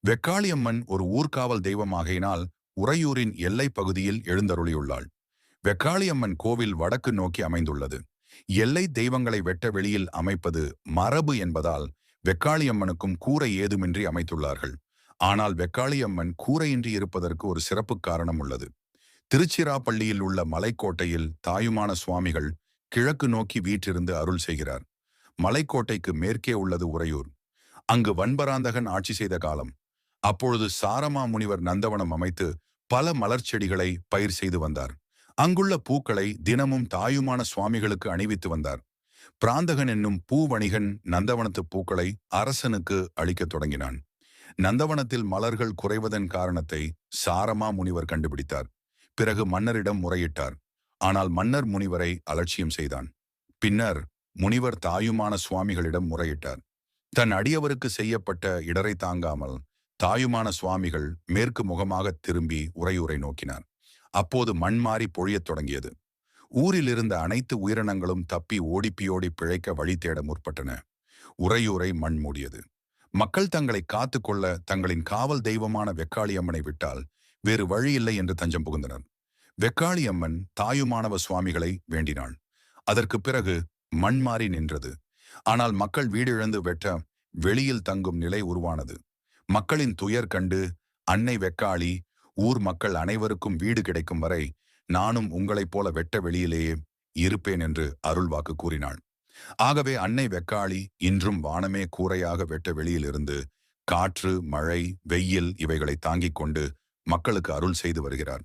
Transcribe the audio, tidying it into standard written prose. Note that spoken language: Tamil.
வெக்காளியம்மன் ஒரு ஊர்காவல் தெய்வமாகையினால் உறையூரின் எல்லைப் பகுதியில் எழுந்தருளியுள்ளாள். வெக்காளியம்மன் கோவில் வடக்கு நோக்கி அமைந்துள்ளது. எல்லை தெய்வங்களை வெட்ட வெளியில் அமைப்பது மரபு என்பதால் வெக்காளியம்மனுக்கும் கூரை ஏதுமின்றி அமைத்துள்ளார்கள். ஆனால் வெக்காளியம்மன் கூரையின்றி இருப்பதற்கு ஒரு சிறப்பு காரணம் உள்ளது. திருச்சிராப்பள்ளியில் உள்ள மலைக்கோட்டையில் தாயுமான சுவாமிகள் கிழக்கு நோக்கி வீற்றிருந்து அருள் செய்கிறார். மலைக்கோட்டைக்கு மேற்கே உள்ளது உறையூர். அங்கு வன்பராந்தகன் ஆட்சி செய்த காலம். அப்பொழுது சாரமா முனிவர் நந்தவனம் அமைத்து பல மலர் செடிகளை பயிர் செய்து வந்தார். அங்குள்ள பூக்களை தினமும் தாயுமான சுவாமிகளுக்கு அணிவித்து வந்தார். பிராந்தகன் என்னும் பூ வணிகன் நந்தவனத்து பூக்களை அரசனுக்கு அளிக்கத் தொடங்கினான். நந்தவனத்தில் மலர்கள் குறைவதன் காரணத்தை சாரமா முனிவர் கண்டுபிடித்தார். பிறகு மன்னரிடம் முறையிட்டார். ஆனால் மன்னர் முனிவரை அலட்சியம் செய்தான். பின்னர் முனிவர் தாயுமான சுவாமிகளிடம் முறையிட்டார். தன் அடியவருக்கு செய்யப்பட்ட இடரை தாங்காமல் தாயுமான சுவாமிகள் மேற்கு முகமாக திரும்பி உறையூரை நோக்கினார். அப்போது மண் மாறி பொழியத் தொடங்கியது. ஊரில் இருந்த அனைத்து உயிரினங்களும் தப்பி ஓடிப்பியோடி பிழைக்க வழி தேட முற்பட்டன. உறையூரை மண் மூடியது. மக்கள் தங்களை காத்து கொள்ள தங்களின் காவல் தெய்வமான வெக்காளியம்மனை விட்டால் வேறு வழியில்லை என்று தஞ்சம் புகுந்தனர். வெக்காளியம்மன் தாயுமானவ சுவாமிகளை வேண்டினாள். அதற்கு பிறகு மண் மாறி நின்றது. ஆனால் மக்கள் வீடிழந்து வெட்ட வெளியில் தங்கும் நிலை உருவானது. மக்களின் துயர் கண்டு அன்னை வெக்காளி, ஊர் மக்கள் அனைவருக்கும் வீடு கிடைக்கும் வரை நானும் உங்களைப் போல வெட்ட வெளியிலேயே இருப்பேன் என்று அருள்வாக்கு கூறினாள். ஆகவே அன்னை வெக்காளி இன்றும் வானமே கூரையாக வெட்ட வெளியிலிருந்து காற்று, மழை, வெயில் இவைகளை தாங்கிக் கொண்டு மக்களுக்கு அருள் செய்து வருகிறார்.